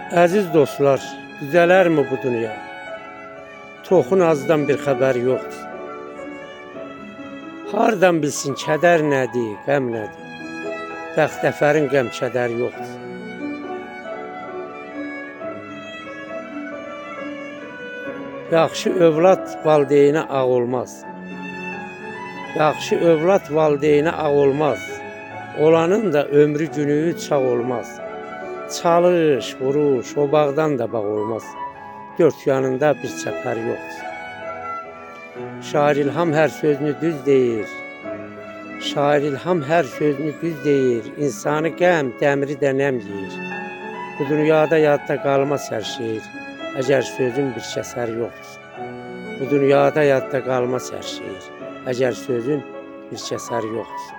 Əziz dostlar, düzələrmi bu dünya? Toxun azdan bir xəbər yoxdur. Hardan bilsin kədər nədir, qəm nədir? Bəxtəfərin qəm kədər yoxdur. Yaxşı övlad valideynə ağ olmaz. Yaxşı övlad valideynə ağ olmaz. Olanın da ömrü günü çağ olmaz. Çalış, vuruş, o bağdan da bağ olmaz. Dört yanında bir çəpər yoxdur. Şair İlham hər sözünü düz deyir. Şair İlham hər sözünü düz deyir. İnsanı qəm, dəmiri də nəm yeyir. Bu dünyada yadda qalmaz hər şeir. Əgər sözün bir kəsər yoxdur. Bu dünyada yadda qalmaz hər şeir. Əgər sözün bir kəsər yoxdur.